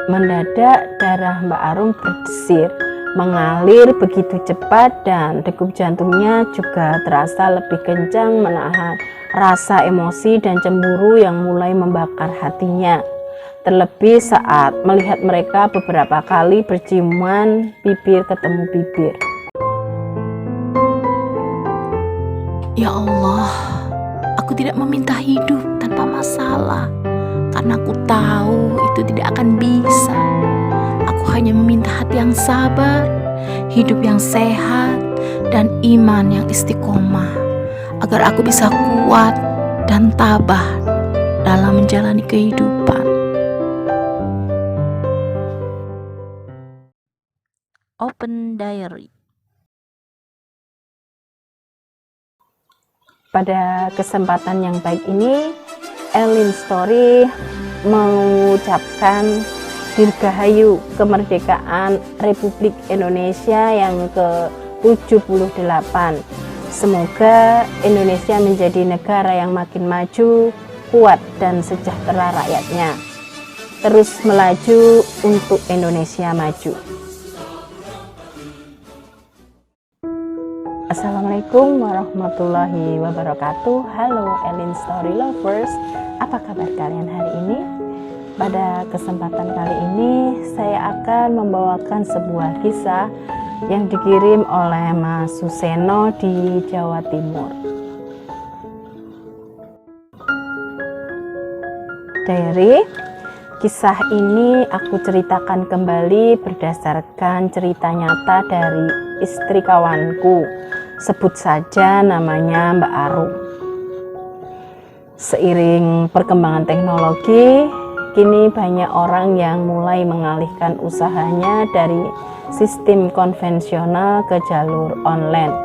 Mendadak darah Mbak Arum berdesir, mengalir begitu cepat dan degup jantungnya juga terasa lebih kencang menahan rasa emosi dan cemburu yang mulai membakar hatinya. Terlebih saat melihat mereka beberapa kali berciuman bibir ketemu bibir. Ya Allah, aku tidak meminta hidup tanpa masalah, karena aku tahu itu tidak akan bisa. Aku hanya meminta hati yang sabar, hidup yang sehat, dan iman yang istiqomah, agar aku bisa kuat dan tabah dalam menjalani kehidupan. Open Diary. Pada kesempatan yang baik ini, Elin Story mengucapkan Dirgahayu kemerdekaan Republik Indonesia yang ke-78. Semoga Indonesia menjadi negara yang makin maju, kuat dan sejahtera rakyatnya. Terus melaju untuk Indonesia maju. Assalamualaikum warahmatullahi wabarakatuh. Halo Elin Story Lovers, apa kabar kalian hari ini? Pada kesempatan kali ini saya akan membawakan sebuah kisah yang dikirim oleh Mas Suseno di Jawa Timur. Diary, kisah ini aku ceritakan kembali berdasarkan cerita nyata dari istri kawanku, sebut saja namanya Mbak Arum. Seiring perkembangan teknologi, kini banyak orang yang mulai mengalihkan usahanya dari sistem konvensional ke jalur online,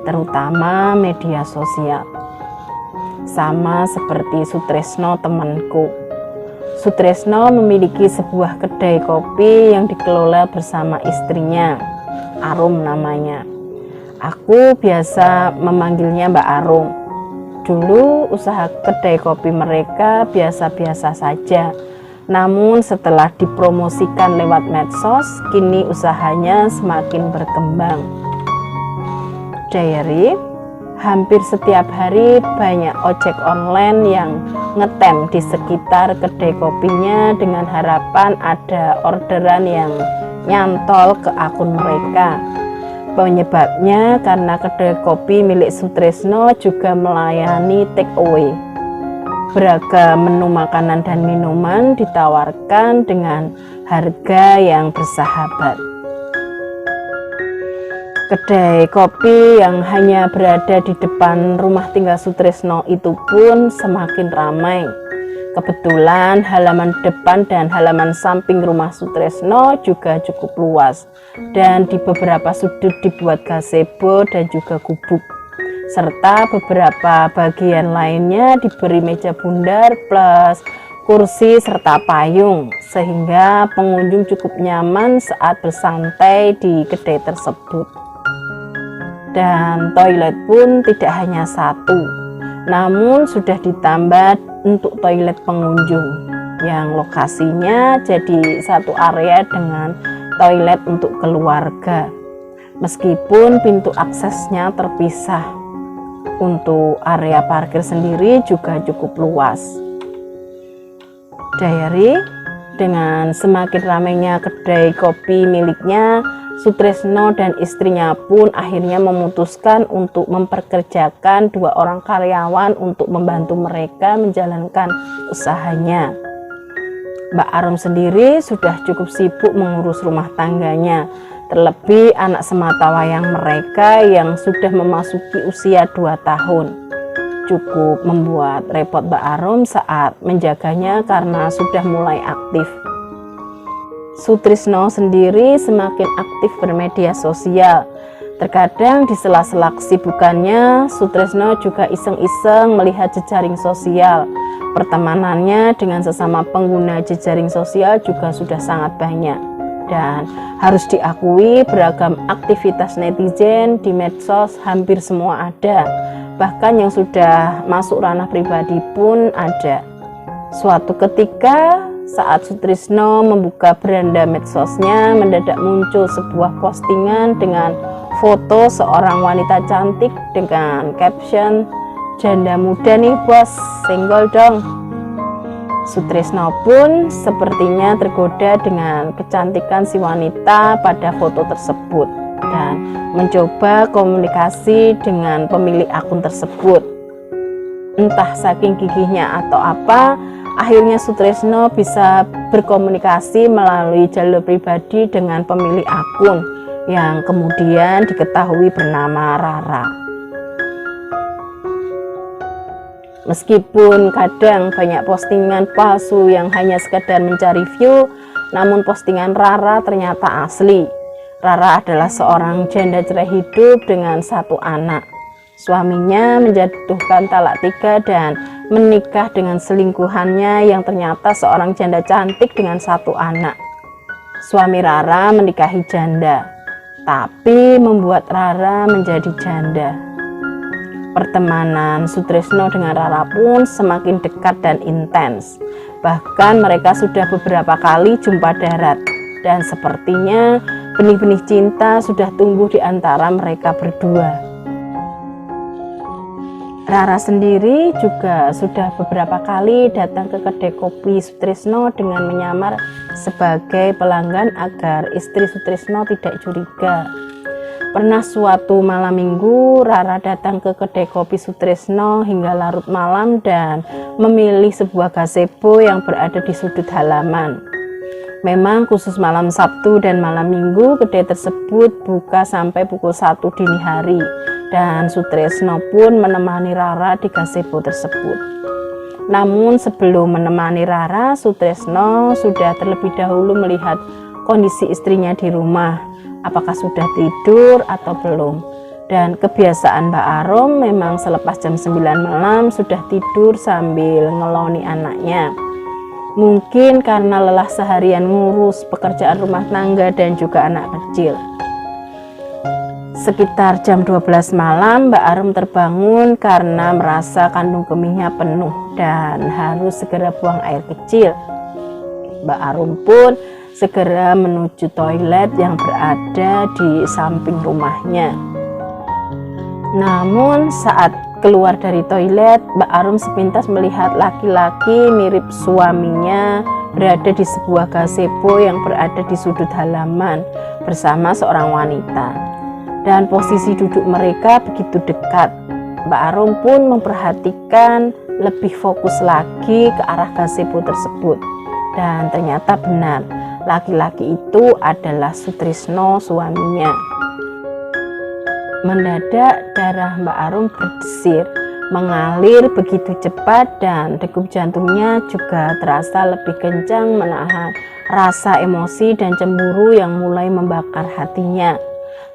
terutama media sosial. Sama seperti Sutresno temanku. Sutresno memiliki sebuah kedai kopi yang dikelola bersama istrinya, Arum namanya. Aku biasa memanggilnya Mbak Arum. Dulu usaha kedai kopi mereka biasa-biasa saja. Namun setelah dipromosikan lewat medsos, kini usahanya semakin berkembang. Diary, hampir setiap hari banyak ojek online yang ngetem di sekitar kedai kopinya dengan harapan ada orderan yang nyantol ke akun mereka. Penyebabnya karena kedai kopi milik Sutresno juga melayani take away. Beragam menu makanan dan minuman ditawarkan dengan harga yang bersahabat. Kedai kopi yang hanya berada di depan rumah tinggal Sutresno itu pun semakin ramai. Kebetulan halaman depan dan halaman samping rumah Sutresno juga cukup luas, dan di beberapa sudut dibuat gazebo dan juga gubuk, serta beberapa bagian lainnya diberi meja bundar plus kursi serta payung, sehingga pengunjung cukup nyaman saat bersantai di kedai tersebut. Dan toilet pun tidak hanya satu, namun sudah ditambah untuk toilet pengunjung yang lokasinya jadi satu area dengan toilet untuk keluarga, meskipun pintu aksesnya terpisah. Untuk area parkir sendiri juga cukup luas. Diary, dengan semakin ramainya kedai kopi miliknya, Sutresno dan istrinya pun akhirnya memutuskan untuk memperkerjakan 2 orang karyawan untuk membantu mereka menjalankan usahanya. Mbak Arum sendiri sudah cukup sibuk mengurus rumah tangganya, terlebih anak sematawayang mereka yang sudah memasuki usia 2 tahun. Cukup membuat repot Mbak Arum saat menjaganya karena sudah mulai aktif. Sutresno sendiri semakin aktif bermedia sosial. Terkadang di sela-sela kesibukannya, Sutresno juga iseng-iseng melihat jejaring sosial. Pertemanannya dengan sesama pengguna jejaring sosial juga sudah sangat banyak. Dan harus diakui beragam aktivitas netizen di medsos hampir semua ada. Bahkan yang sudah masuk ranah pribadi pun ada. Suatu ketika saat Sutrisno membuka beranda medsosnya, mendadak muncul sebuah postingan dengan foto seorang wanita cantik dengan caption, "Janda muda nih bos, single dong." Sutrisno pun sepertinya tergoda dengan kecantikan si wanita pada foto tersebut dan mencoba komunikasi dengan pemilik akun tersebut. Entah saking gigihnya atau apa, akhirnya Sutrisno bisa berkomunikasi melalui jalur pribadi dengan pemilik akun yang kemudian diketahui bernama Rara. Meskipun kadang banyak postingan palsu yang hanya sekedar mencari view, namun postingan Rara ternyata asli. Rara adalah seorang janda cerai hidup dengan 1 anak. Suaminya menjatuhkan talak 3 dan menikah dengan selingkuhannya yang ternyata seorang janda cantik dengan 1 anak. Suami Rara menikahi janda, tapi membuat Rara menjadi janda. Pertemanan Sutrisno dengan Rara pun semakin dekat dan intens. Bahkan mereka sudah beberapa kali jumpa darat, dan sepertinya benih-benih cinta sudah tumbuh di antara mereka berdua. Rara sendiri juga sudah beberapa kali datang ke kedai kopi Sutrisno dengan menyamar sebagai pelanggan agar istri Sutrisno tidak curiga. Pernah suatu malam minggu, Rara datang ke kedai kopi Sutrisno hingga larut malam dan memilih sebuah gazebo yang berada di sudut halaman. Memang khusus malam Sabtu dan malam Minggu, kedai tersebut buka sampai pukul 1 dini hari, dan Sutrisno pun menemani Rara di gazebo tersebut. Namun sebelum menemani Rara, Sutrisno sudah terlebih dahulu melihat kondisi istrinya di rumah, apakah sudah tidur atau belum. Dan kebiasaan Mbak Arum memang selepas jam 9 malam sudah tidur sambil ngeloni anaknya. Mungkin karena lelah seharian ngurus pekerjaan rumah tangga dan juga anak kecil. Sekitar jam 12 malam Mbak Arum terbangun karena merasa kandung kemihnya penuh dan harus segera buang air kecil. Mbak Arum pun segera menuju toilet yang berada di samping rumahnya. Namun saat keluar dari toilet, Mbak Arum sepintas melihat laki-laki mirip suaminya berada di sebuah gazebo yang berada di sudut halaman bersama seorang wanita. Dan posisi duduk mereka begitu dekat. Mbak Arum pun memperhatikan lebih fokus lagi ke arah gazebo tersebut. Dan ternyata benar, laki-laki itu adalah Sutrisno, suaminya. Mendadak darah Mbak Arum berdesir, mengalir begitu cepat dan degup jantungnya juga terasa lebih kencang menahan rasa emosi dan cemburu yang mulai membakar hatinya.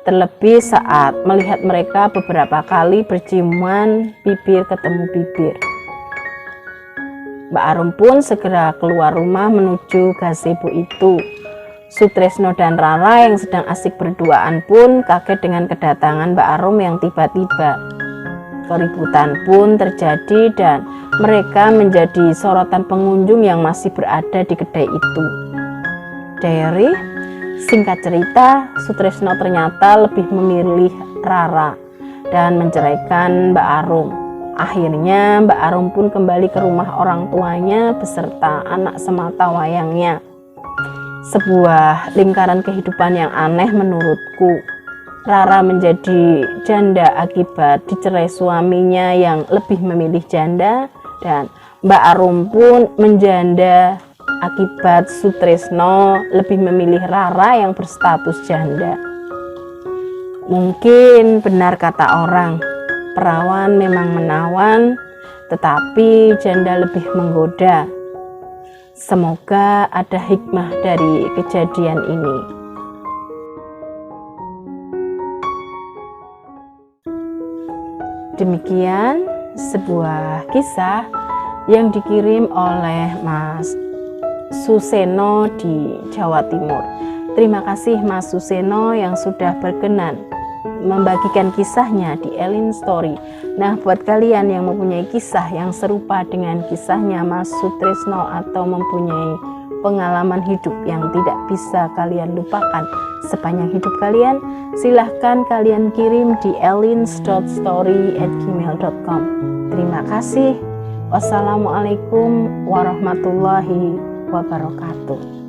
Terlebih saat melihat mereka beberapa kali berciuman bibir ketemu bibir. Mbak Arum pun segera keluar rumah menuju gazebo itu. Sutrisno dan Rara yang sedang asik berduaan pun kaget dengan kedatangan Mbak Arum yang tiba-tiba. Keributan pun terjadi dan mereka menjadi sorotan pengunjung yang masih berada di kedai itu. Diary, singkat cerita, Sutrisno ternyata lebih memilih Rara dan menceraikan Mbak Arum. Akhirnya Mbak Arum pun kembali ke rumah orang tuanya beserta anak semata wayangnya. Sebuah lingkaran kehidupan yang aneh menurutku. Rara menjadi janda akibat dicerai suaminya yang lebih memilih janda, dan Mbak Arum pun menjanda akibat Sutrisno lebih memilih Rara yang berstatus janda. Mungkin benar kata orang, perawan memang menawan, tetapi janda lebih menggoda. Semoga ada hikmah dari kejadian ini. Demikian sebuah kisah yang dikirim oleh Mas Suseno di Jawa Timur. Terima kasih Mas Suseno yang sudah berkenan membagikan kisahnya di Elin Story. Nah, buat kalian yang mempunyai kisah yang serupa dengan kisahnya Mas Sutrisno atau mempunyai pengalaman hidup yang tidak bisa kalian lupakan sepanjang hidup kalian, silahkan kalian kirim di elins.story@gmail.com. Terima kasih. Wassalamualaikum warahmatullahi wabarakatuh.